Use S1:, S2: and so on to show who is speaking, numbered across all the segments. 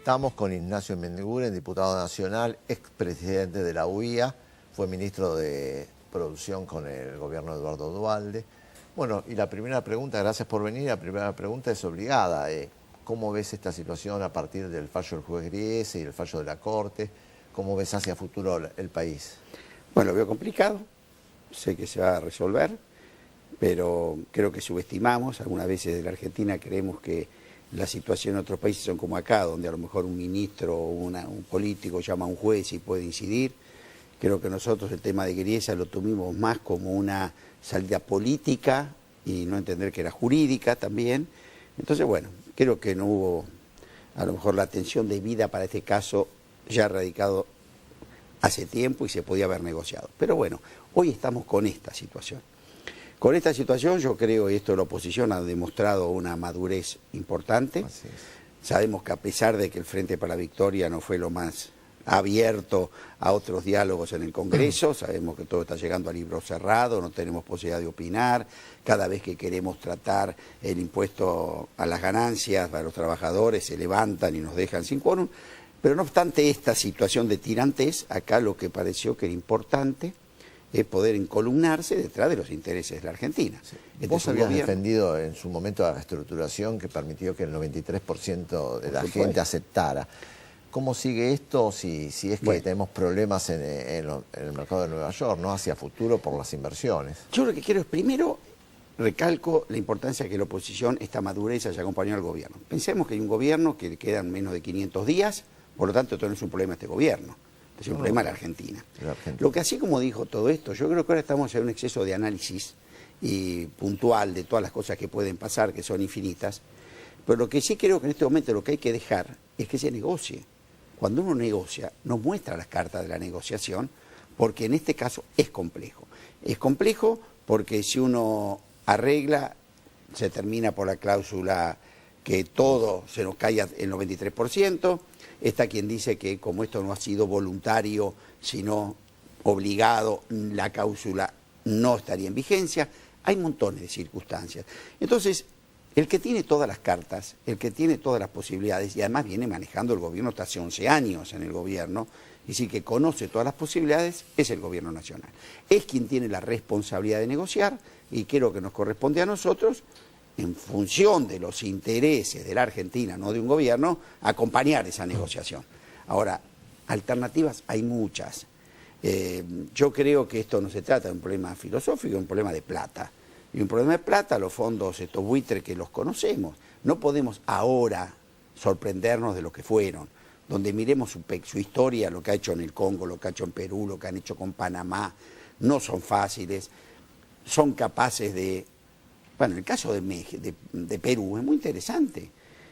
S1: Estamos con Ignacio Mendiguren, diputado nacional, expresidente de la UIA, fue ministro de Producción con el gobierno de Eduardo Duhalde. Bueno, y la primera pregunta, gracias por venir, la primera pregunta es obligada. ¿Cómo ves esta situación a partir del fallo del juez Griese y el fallo de la Corte? ¿Cómo ves hacia futuro el país?
S2: Bueno, lo veo complicado, sé que se va a resolver, pero creo que subestimamos. Algunas veces de la Argentina creemos que la situación en otros países son como acá, donde a lo mejor un ministro o un político llama a un juez y puede incidir. Creo que nosotros el tema de Griesa lo tuvimos más como una salida política y no entender que era jurídica también. Entonces, bueno, creo que no hubo a lo mejor la atención debida para este caso ya radicado hace tiempo y se podía haber negociado. Pero bueno, hoy estamos con esta situación. Con esta situación yo creo, y esto la oposición ha demostrado una madurez importante. Sabemos que a pesar de que el Frente para la Victoria no fue lo más abierto a otros diálogos en el Congreso, sabemos que todo está llegando a libro cerrado, no tenemos posibilidad de opinar, cada vez que queremos tratar el impuesto a las ganancias para los trabajadores se levantan y nos dejan sin quórum, pero no obstante esta situación de tirantes, acá lo que pareció que era importante es poder encolumnarse detrás de los intereses de la Argentina.
S1: Sí. Vos habías defendido en su momento la estructuración que permitió que el 93% de la gente aceptara. ¿Cómo sigue esto si es que tenemos problemas en el mercado de Nueva York, no hacia futuro por las inversiones?
S2: Yo lo que quiero es, primero, recalco la importancia que la oposición, esta madurez, haya acompañado al gobierno. Pensemos que hay un gobierno que le quedan menos de 500 días, por lo tanto esto no es un problema de este gobierno. Es un problema de la Argentina. Lo que así como dijo todo esto, yo creo que ahora estamos en un exceso de análisis y puntual de todas las cosas que pueden pasar, que son infinitas, pero lo que sí creo que en este momento lo que hay que dejar es que se negocie. Cuando uno negocia, no muestra las cartas de la negociación, porque en este caso es complejo. Es complejo porque si uno arregla, se termina por la cláusula que todo se nos caiga el 93%, está quien dice que como esto no ha sido voluntario, sino obligado, la cláusula no estaría en vigencia. Hay montones de circunstancias. Entonces, el que tiene todas las cartas, el que tiene todas las posibilidades, y además viene manejando el gobierno hasta hace 11 años en el gobierno, y decir que conoce todas las posibilidades, es el gobierno nacional. Es quien tiene la responsabilidad de negociar, y creo que nos corresponde a nosotros, en función de los intereses de la Argentina, no de un gobierno, acompañar esa negociación. Ahora, alternativas hay muchas. Yo creo que esto no se trata de un problema filosófico, es un problema de plata. Y un problema de plata, los fondos, estos buitres que los conocemos, no podemos ahora sorprendernos de lo que fueron. Donde miremos su historia, lo que ha hecho en el Congo, lo que ha hecho en Perú, lo que han hecho con Panamá, no son fáciles, son capaces de... Bueno, el caso de Perú es muy interesante.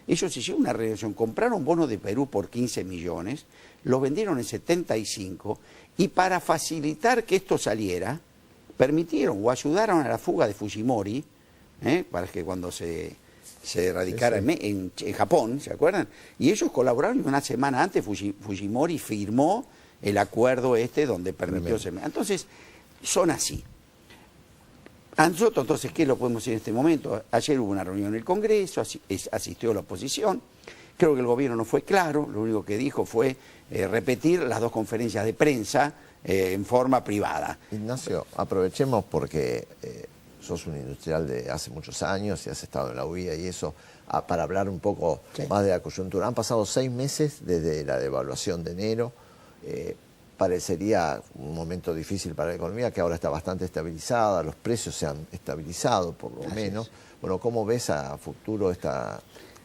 S2: Ellos hicieron una relación, compraron bonos de Perú por 15 millones, los vendieron en 75 y para facilitar que esto saliera, permitieron o ayudaron a la fuga de Fujimori, para que cuando se radicara en Japón, ¿se acuerdan? Y ellos colaboraron y una semana antes Fujimori firmó el acuerdo donde permitió... Entonces, son así. A nosotros, entonces, ¿qué lo podemos decir en este momento? Ayer hubo una reunión en el Congreso, asistió la oposición, creo que el gobierno no fue claro, lo único que dijo fue repetir las dos conferencias de prensa en forma privada.
S1: Ignacio, aprovechemos porque sos un industrial de hace muchos años y has estado en la UIA y eso, para hablar un poco más de la coyuntura. Han pasado 6 meses desde la devaluación de enero. Parecería un momento difícil para la economía, que ahora está bastante estabilizada, los precios se han estabilizado por lo menos. Bueno, ¿cómo ves a futuro está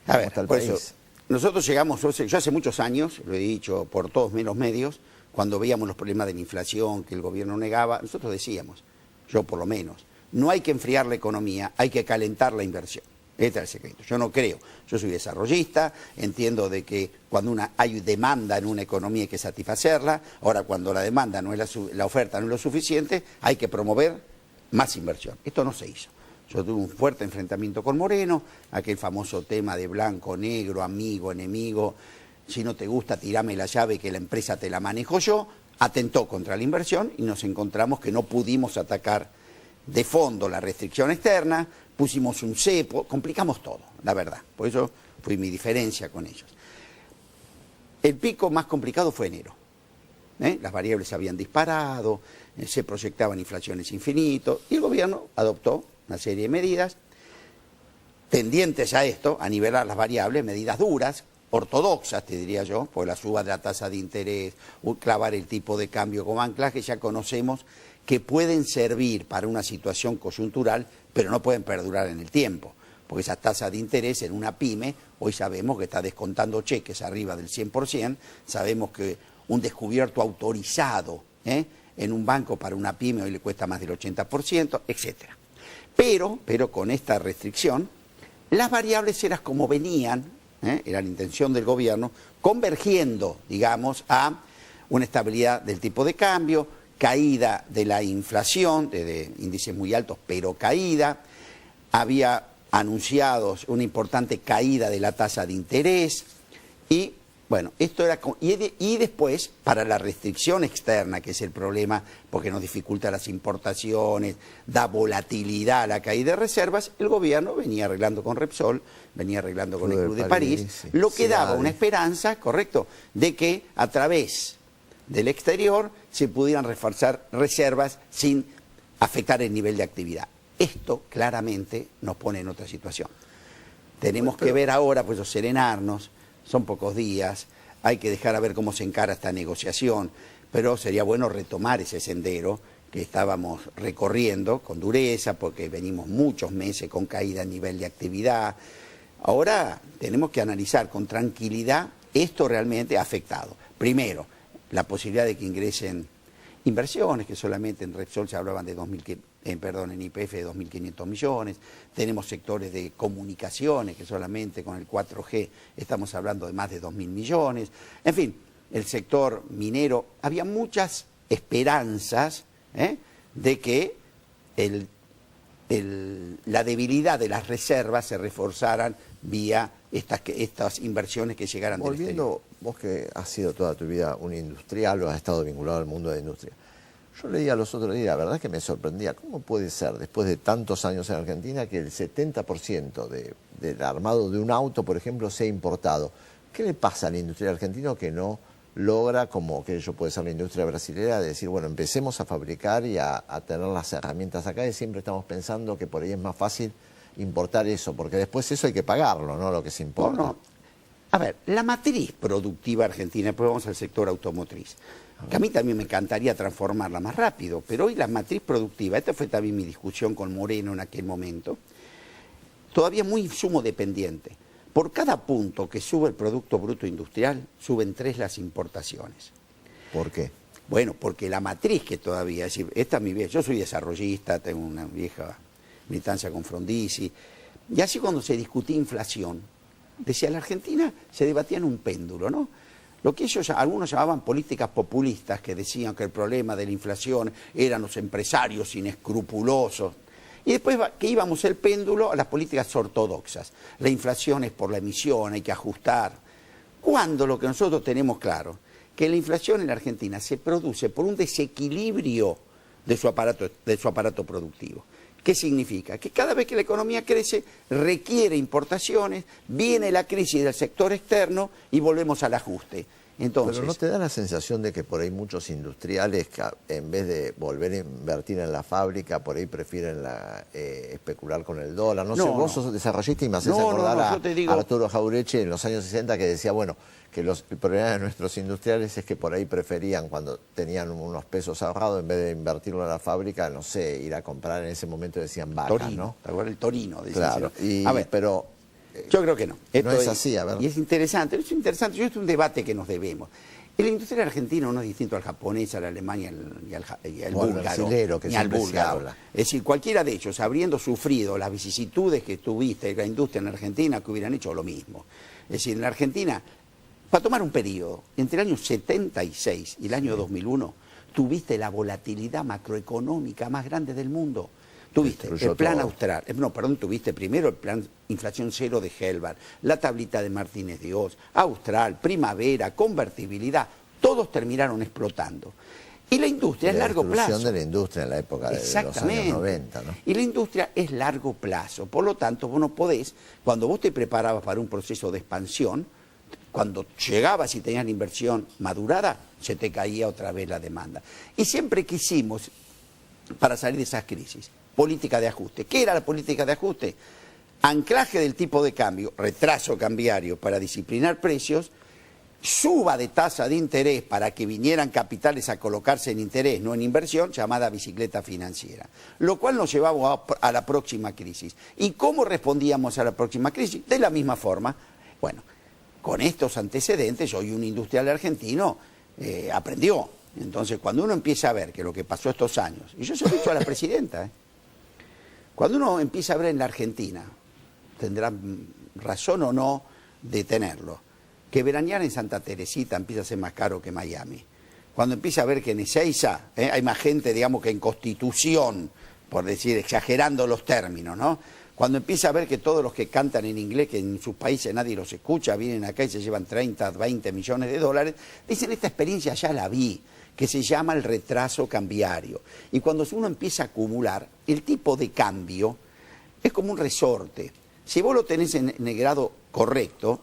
S1: el país?
S2: Eso, nosotros llegamos, yo hace muchos años, lo he dicho por todos los medios, cuando veíamos los problemas de la inflación que el gobierno negaba, nosotros decíamos, yo por lo menos, no hay que enfriar la economía, hay que calentar la inversión. Este es el secreto. Yo no creo. Yo soy desarrollista, entiendo de que cuando hay demanda en una economía hay que satisfacerla. Ahora, cuando la demanda no es la oferta no es lo suficiente, hay que promover más inversión. Esto no se hizo. Yo tuve un fuerte enfrentamiento con Moreno, aquel famoso tema de blanco, negro, amigo, enemigo. Si no te gusta, tirame la llave que la empresa te la manejo yo. Atentó contra la inversión y nos encontramos que no pudimos atacar de fondo la restricción externa, pusimos un cepo, complicamos todo, la verdad. Por eso fue mi diferencia con ellos. El pico más complicado fue enero. Las variables habían disparado, se proyectaban inflaciones infinitas y el gobierno adoptó una serie de medidas tendientes a esto, a nivelar las variables, medidas duras, ortodoxas, te diría yo, por la suba de la tasa de interés, clavar el tipo de cambio como anclaje, ya conocemos que pueden servir para una situación coyuntural, pero no pueden perdurar en el tiempo, porque esa tasa de interés en una pyme, hoy sabemos que está descontando cheques arriba del 100%, sabemos que un descubierto autorizado en un banco para una pyme hoy le cuesta más del 80%, etc. Pero con esta restricción, las variables eran como venían, era la intención del gobierno, convergiendo, digamos, a una estabilidad del tipo de cambio, caída de la inflación, de índices muy altos, pero caída, había anunciados una importante caída de la tasa de interés y, bueno, esto era... Y después, para la restricción externa, que es el problema, porque nos dificulta las importaciones, da volatilidad a la caída de reservas, el gobierno venía arreglando con Repsol, venía arreglando con el Club de París,
S1: sí,
S2: lo que daba
S1: CIADE.
S2: una esperanza, correcto, de que a través del exterior se pudieran reforzar reservas sin afectar el nivel de actividad. Esto claramente nos pone en otra situación. Tenemos que ver ahora, pues, serenarnos, son pocos días, hay que dejar a ver cómo se encara esta negociación, pero sería bueno retomar ese sendero que estábamos recorriendo con dureza, porque venimos muchos meses con caída a nivel de actividad. Ahora tenemos que analizar con tranquilidad esto realmente ha afectado. Primero, la posibilidad de que ingresen inversiones, que solamente en Repsol se hablaban de en YPF de 2.500 millones, tenemos sectores de comunicaciones, que solamente con el 4G estamos hablando de más de 2.000 millones, en fin, el sector minero, había muchas esperanzas de que la debilidad de las reservas se reforzaran vía estas inversiones que llegaran del exterior.
S1: Volviendo, vos que has sido toda tu vida un industrial o has estado vinculado al mundo de la industria, yo leía los otros días, la verdad que me sorprendía, ¿cómo puede ser, después de tantos años en Argentina, que el 70% del armado de un auto, por ejemplo, sea importado? ¿Qué le pasa al industrial argentino que no logra, como que ello puede ser la industria brasilera, de decir, bueno, empecemos a fabricar y a tener las herramientas acá, y siempre estamos pensando que por ahí es más fácil importar eso, porque después eso hay que pagarlo, ¿no? Lo que se importa.
S2: No. A ver, la matriz productiva argentina, después vamos al sector automotriz, que a mí también me encantaría transformarla más rápido, pero hoy la matriz productiva, esta fue también mi discusión con Moreno en aquel momento, todavía muy insumo dependiente. Por cada punto que sube el Producto Bruto Industrial, suben 3 las importaciones.
S1: ¿Por qué?
S2: Bueno, porque la matriz que todavía, es decir, esta es mi vieja, yo soy desarrollista, tengo una vieja militancia con Frondizi, y así cuando se discutía inflación, decía, la Argentina se debatía en un péndulo, ¿no? Lo que algunos llamaban políticas populistas, que decían que el problema de la inflación eran los empresarios inescrupulosos. Y después que íbamos el péndulo a las políticas ortodoxas. La inflación es por la emisión, hay que ajustar. Cuando lo que nosotros tenemos claro, que la inflación en la Argentina se produce por un desequilibrio de su aparato productivo. ¿Qué significa? Que cada vez que la economía crece, requiere importaciones, viene la crisis del sector externo y volvemos al ajuste. Entonces,
S1: pero ¿no te da la sensación de que por ahí muchos industriales, en vez de volver a invertir en la fábrica, por ahí prefieren especular con el dólar? No sé, vos sos desarrollista y me haces acordar a Arturo Jauretche en los años 60, que decía, bueno, que el problema de nuestros industriales es que por ahí preferían, cuando tenían unos pesos ahorrados, en vez de invertirlo en la fábrica, no sé, ir a comprar, en ese momento decían vacas,
S2: Torino,
S1: ¿no?
S2: ¿te acuerdas? El Torino.
S1: Claro,
S2: a ver,
S1: pero...
S2: yo creo que no.
S1: No es así, a ver.
S2: Y es interesante, yo esto es un debate que nos debemos. El industrial argentino no es distinto al japonés, al alemán y al búlgaro,
S1: que
S2: ni al búlgaro.
S1: habla.
S2: Es decir, cualquiera de ellos, habiendo sufrido las vicisitudes que tuviste en la industria en Argentina, que hubieran hecho lo mismo. Es decir, en la Argentina, para tomar un periodo, entre el año 76 y el año 2001, tuviste la volatilidad macroeconómica más grande del mundo. Tuviste el plan austral, tuviste primero el plan inflación cero de Helbart, la tablita de Martínez de Oz, austral, primavera, convertibilidad, todos terminaron explotando. Y la industria es largo plazo. La
S1: destrucción de la industria en la época de los años 90, ¿no?
S2: Y la industria es largo plazo, por lo tanto vos no podés, cuando vos te preparabas para un proceso de expansión, cuando llegabas y tenías la inversión madurada, se te caía otra vez la demanda. Y siempre quisimos, para salir de esas crisis, política de ajuste. ¿Qué era la política de ajuste? Anclaje del tipo de cambio, retraso cambiario para disciplinar precios, suba de tasa de interés para que vinieran capitales a colocarse en interés, no en inversión, llamada bicicleta financiera. Lo cual nos llevaba a la próxima crisis. ¿Y cómo respondíamos a la próxima crisis? De la misma forma. Bueno, con estos antecedentes, hoy un industrial argentino aprendió. Entonces, cuando uno empieza a ver que lo que pasó estos años, y yo se lo he dicho a la presidenta, cuando uno empieza a ver en la Argentina, tendrá razón o no de tenerlo, que veranear en Santa Teresita empieza a ser más caro que Miami. Cuando empieza a ver que en Ezeiza hay más gente, digamos, que en Constitución, por decir, exagerando los términos, ¿no? Cuando empieza a ver que todos los que cantan en inglés, que en sus países nadie los escucha, vienen acá y se llevan 30, 20 millones de dólares, dicen, esta experiencia ya la vi, que se llama el retraso cambiario. Y cuando uno empieza a acumular, el tipo de cambio es como un resorte. Si vos lo tenés en el grado correcto,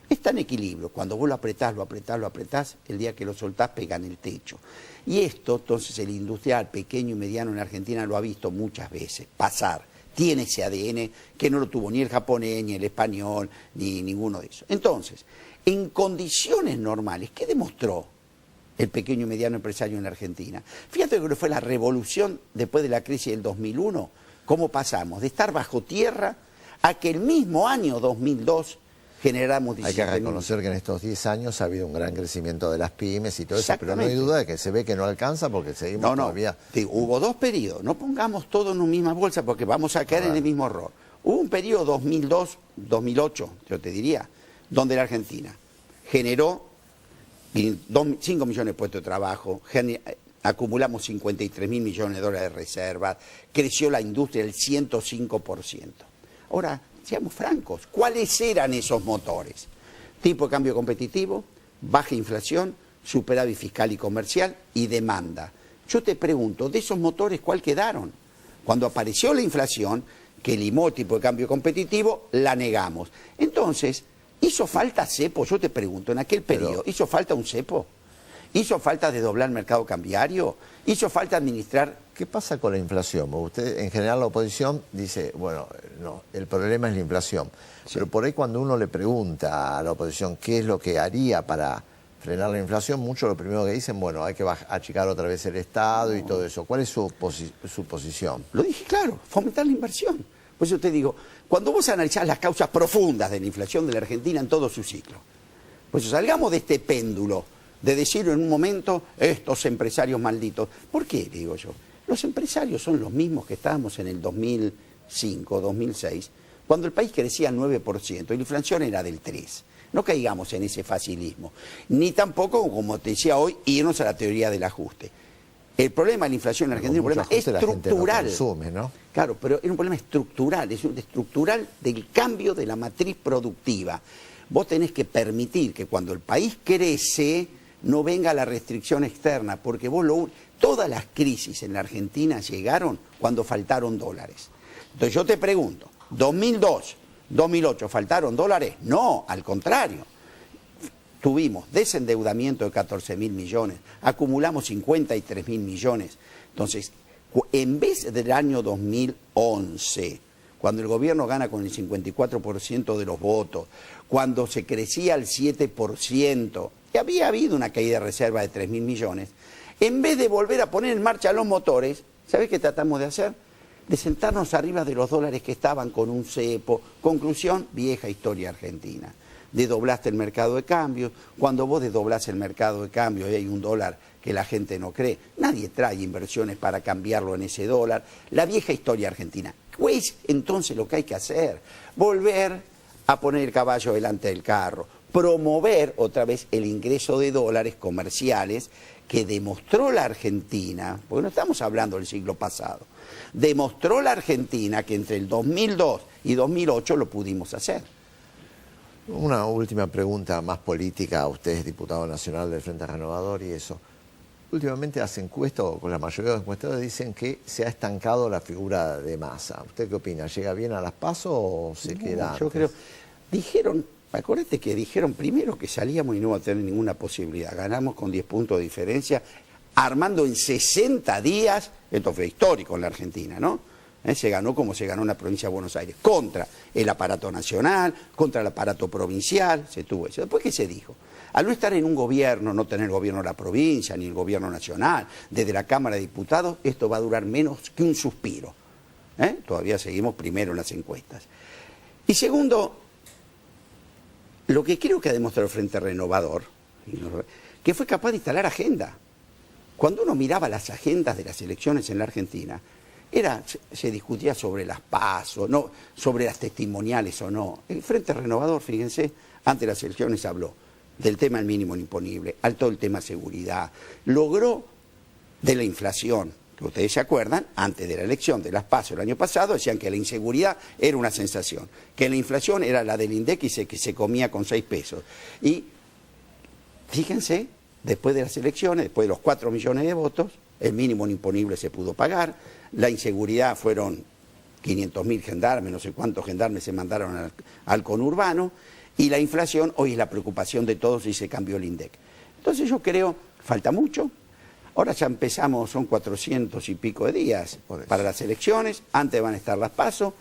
S2: está en equilibrio. Cuando vos lo apretás, el día que lo soltás pega en el techo. Y esto, entonces, el industrial pequeño y mediano en Argentina lo ha visto muchas veces pasar. Tiene ese ADN que no lo tuvo ni el japonés, ni el español, ni ninguno de esos. Entonces, en condiciones normales, ¿qué demostró el pequeño y mediano empresario en la Argentina? Fíjate que fue la revolución después de la crisis del 2001, cómo pasamos de estar bajo tierra a que el mismo año 2002 generamos 17.000.
S1: Hay que reconocer que en estos 10 años ha habido un gran crecimiento de las pymes y todo eso, pero no hay duda de que se ve que no alcanza porque seguimos todavía...
S2: Hubo dos periodos, no pongamos todo en una misma bolsa porque vamos a caer en el mismo error. Hubo un periodo 2002-2008, yo te diría, donde la Argentina generó 5 millones de puestos de trabajo, acumulamos 53.000 millones de dólares de reservas, creció la industria del 105%. Ahora, seamos francos, ¿cuáles eran esos motores? Tipo de cambio competitivo, baja inflación, superávit fiscal y comercial y demanda. Yo te pregunto, de esos motores, ¿cuál quedaron? Cuando apareció la inflación, que limó el tipo de cambio competitivo, la negamos. Entonces, ¿hizo falta cepo? Yo te pregunto, en aquel periodo, ¿hizo falta un cepo? ¿Hizo falta desdoblar el mercado cambiario? ¿Hizo falta administrar?
S1: ¿Qué pasa con la inflación? Usted, en general, la oposición dice, bueno, no, el problema es la inflación. Sí. Pero por ahí cuando uno le pregunta a la oposición qué es lo que haría para frenar la inflación, muchos lo primero que dicen, bueno, hay que achicar otra vez el Estado y todo eso. ¿Cuál es su posición?
S2: Lo dije claro, fomentar la inversión. Por eso te digo, cuando vos analizás las causas profundas de la inflación de la Argentina en todo su ciclo, pues salgamos de este péndulo de decir en un momento, estos empresarios malditos. ¿Por qué, digo yo? Los empresarios son los mismos que estábamos en el 2005, 2006, cuando el país crecía al 9% y la inflación era del 3%. No caigamos en ese facilismo. Ni tampoco, como te decía hoy, irnos a la teoría del ajuste. El problema de la inflación en Argentina es un problema estructural.
S1: Consume, ¿no?
S2: Claro, pero es un problema estructural, estructural del cambio de la matriz productiva. Vos tenés que permitir que cuando el país crece no venga la restricción externa, porque todas las crisis en la Argentina llegaron cuando faltaron dólares. Entonces yo te pregunto, 2002, 2008, ¿faltaron dólares? No, al contrario. Tuvimos desendeudamiento de 14.000 millones, acumulamos 53.000 millones. Entonces, en vez del año 2011, cuando el gobierno gana con el 54% de los votos, cuando se crecía al 7%, y había habido una caída de reserva de 3.000 millones, en vez de volver a poner en marcha los motores, ¿sabés qué tratamos de hacer? De sentarnos arriba de los dólares que estaban con un cepo. Conclusión, vieja historia argentina. Desdoblaste el mercado de cambio. Cuando vos desdoblás el mercado de cambio y hay un dólar que la gente no cree, nadie trae inversiones para cambiarlo en ese dólar. La vieja historia argentina. Pues entonces lo que hay que hacer, volver a poner el caballo delante del carro, promover otra vez el ingreso de dólares comerciales que demostró la Argentina, porque no estamos hablando del siglo pasado, demostró la Argentina que entre el 2002 y 2008 lo pudimos hacer.
S1: Una última pregunta más política. Usted es diputado nacional del Frente Renovador y eso. Últimamente las encuestas, con la mayoría de los encuestados, dicen que se ha estancado la figura de Massa. ¿Usted qué opina? ¿Llega bien a las PASO o se queda antes?
S2: Yo creo, dijeron Acuérdate que dijeron primero que salíamos y no iba a tener ninguna posibilidad. Ganamos con 10 puntos de diferencia, armando en 60 días, esto fue histórico en la Argentina, ¿no? Se ganó como se ganó en la provincia de Buenos Aires, contra el aparato nacional, contra el aparato provincial, se tuvo eso. Después, ¿qué se dijo? Al no estar en un gobierno, no tener gobierno de la provincia, ni el gobierno nacional, desde la Cámara de Diputados, esto va a durar menos que un suspiro. Todavía seguimos primero en las encuestas. Y segundo, lo que creo que ha demostrado el Frente Renovador, que fue capaz de instalar agenda. Cuando uno miraba las agendas de las elecciones en la Argentina, se discutía sobre las PASO, no, sobre las testimoniales o no. El Frente Renovador, fíjense, antes de las elecciones habló del tema del mínimo imponible, al todo el tema seguridad, logró de la inflación, que ustedes se acuerdan, antes de la elección de las PASO el año pasado, decían que la inseguridad era una sensación, que la inflación era la del INDEC y que se comía con 6 pesos. Y fíjense, después de las elecciones, después de los 4 millones de votos, el mínimo imponible se pudo pagar, la inseguridad fueron 500.000 gendarmes, no sé cuántos gendarmes se mandaron al conurbano, y la inflación hoy es la preocupación de todos y se cambió el INDEC. Entonces yo creo, falta mucho. Ahora ya empezamos, son 400 y pico de días para las elecciones, antes van a estar las PASO.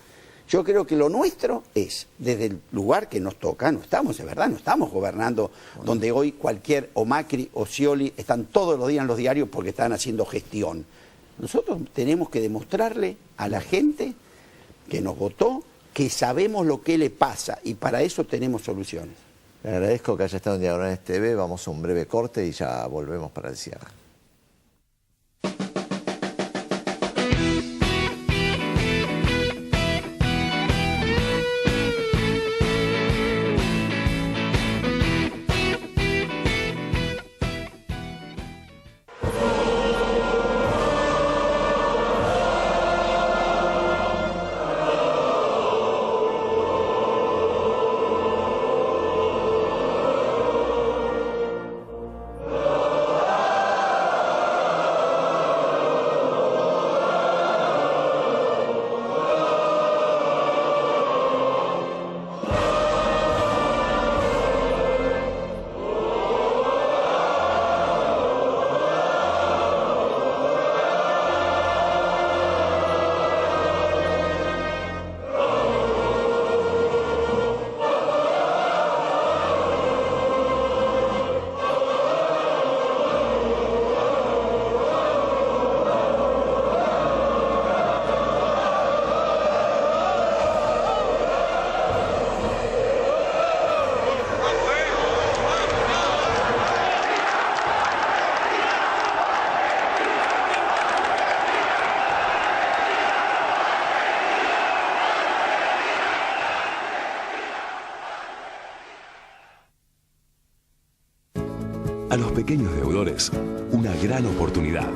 S2: Yo creo que lo nuestro es, desde el lugar que nos toca, no estamos, de verdad, no estamos gobernando donde hoy cualquier, o Macri o Scioli, están todos los días en los diarios porque están haciendo gestión. Nosotros tenemos que demostrarle a la gente que nos votó que sabemos lo que le pasa y para eso tenemos soluciones.
S1: Le agradezco que haya estado en Diagonales TV, vamos a un breve corte y ya volvemos para el cierre.
S3: A los pequeños deudores, una gran oportunidad.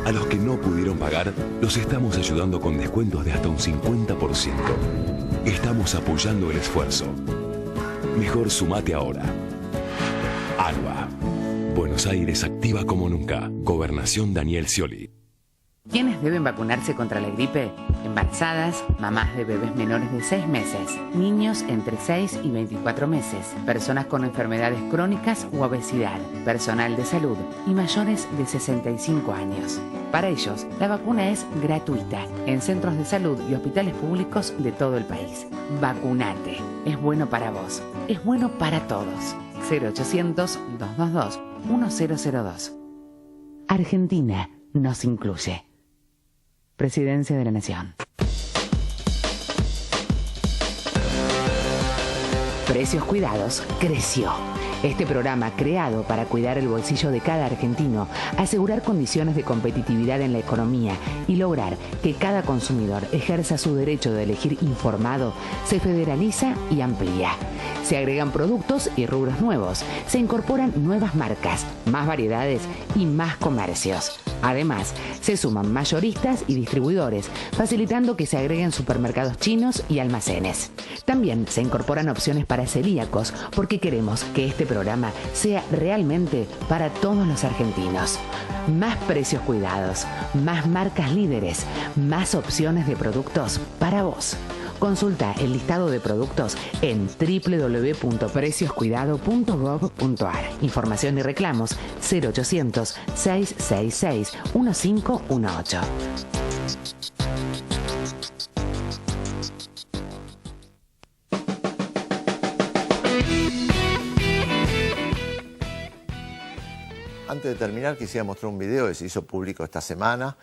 S3: A los que no pudieron pagar, los estamos ayudando con descuentos de hasta un 50%. Estamos apoyando el esfuerzo. Mejor sumate ahora. ANBA. Buenos Aires activa como nunca. Gobernación Daniel Scioli.
S4: ¿Quiénes deben vacunarse contra la gripe? Embarazadas, mamás de bebés menores de 6 meses, niños entre 6 y 24 meses, personas con enfermedades crónicas u obesidad, personal de salud y mayores de 65 años. Para ellos, la vacuna es gratuita en centros de salud y hospitales públicos de todo el país. Vacunate. Es bueno para vos. Es bueno para todos. 0800-222-1002. Argentina nos incluye. Presidencia de la Nación. Precios Cuidados creció. Este programa, creado para cuidar el bolsillo de cada argentino, asegurar condiciones de competitividad en la economía y lograr que cada consumidor ejerza su derecho de elegir informado, se federaliza y amplía. Se agregan productos y rubros nuevos, se incorporan nuevas marcas, más variedades y más comercios. Además, se suman mayoristas y distribuidores, facilitando que se agreguen supermercados chinos y almacenes. También se incorporan opciones para celíacos, porque queremos que este programa sea realmente para todos los argentinos. Más precios cuidados, más marcas líderes, más opciones de productos para vos. Consulta el listado de productos en www.precioscuidado.gov.ar. Información y reclamos 0800 666 1518.
S1: Antes de terminar, quisiera mostrar un video que se hizo público esta semana,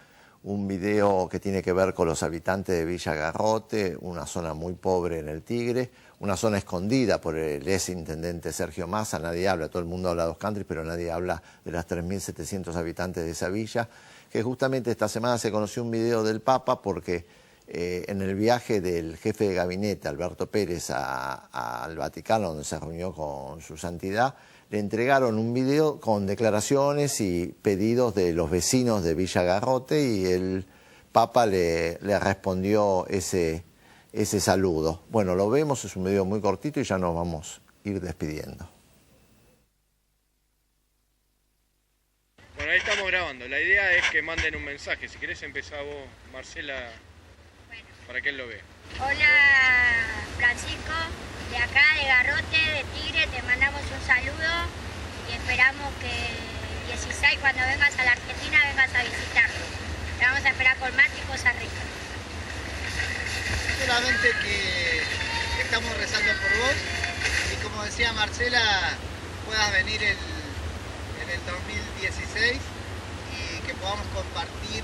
S1: un video que tiene que ver con los habitantes de Villa Garrote, una zona muy pobre en el Tigre, una zona escondida por el ex intendente Sergio Massa. Nadie habla, todo el mundo habla de dos countries, pero nadie habla de las 3.700 habitantes de esa villa, que justamente esta semana se conoció un video del Papa porque en el viaje del jefe de gabinete, Alberto Pérez, al Vaticano, donde se reunió con su santidad, le entregaron un video con declaraciones y pedidos de los vecinos de Villa Garrote y el Papa le respondió ese saludo. Bueno, lo vemos, es un video muy cortito y ya nos vamos a ir despidiendo.
S5: Bueno, ahí estamos grabando. La idea es que manden un mensaje. Si querés empezar vos, Marcela, para que él lo vea.
S6: Hola, Francisco. De acá, de Garrote, de Tigre, te mandamos un saludo y esperamos que el 16, cuando vengas a la Argentina, vengas a visitarnos. Te vamos a esperar con mate y cosas ricas.
S7: Solamente que estamos rezando por vos y, como decía Marcela, puedas venir en el 2016 y que podamos compartir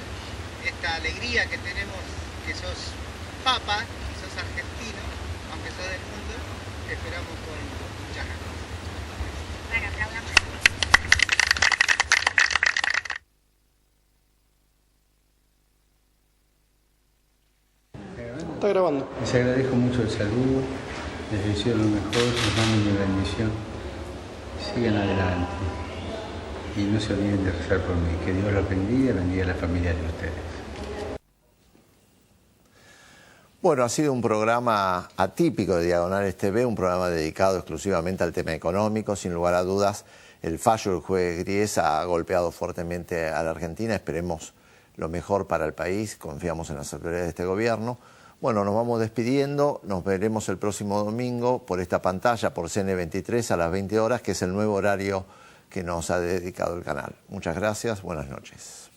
S7: esta alegría que tenemos, que sos papa, que sos argentino, aunque sos del mundo. Te esperamos con muchas ganas.
S6: Bueno, aplaudamos.
S8: Está grabando.
S9: Les agradezco mucho el saludo, les deseo lo mejor, les mando mi bendición. Sigan adelante y no se olviden de rezar por mí. Que Dios los bendiga y bendiga a la familia de ustedes.
S1: Bueno, ha sido un programa atípico de Diagonales TV, un programa dedicado exclusivamente al tema económico. Sin lugar a dudas, el fallo del juez Gries ha golpeado fuertemente a la Argentina. Esperemos lo mejor para el país, confiamos en las autoridades de este gobierno. Bueno, nos vamos despidiendo, nos veremos el próximo domingo por esta pantalla, por CN23 a las 20 horas, que es el nuevo horario que nos ha dedicado el canal. Muchas gracias, buenas noches.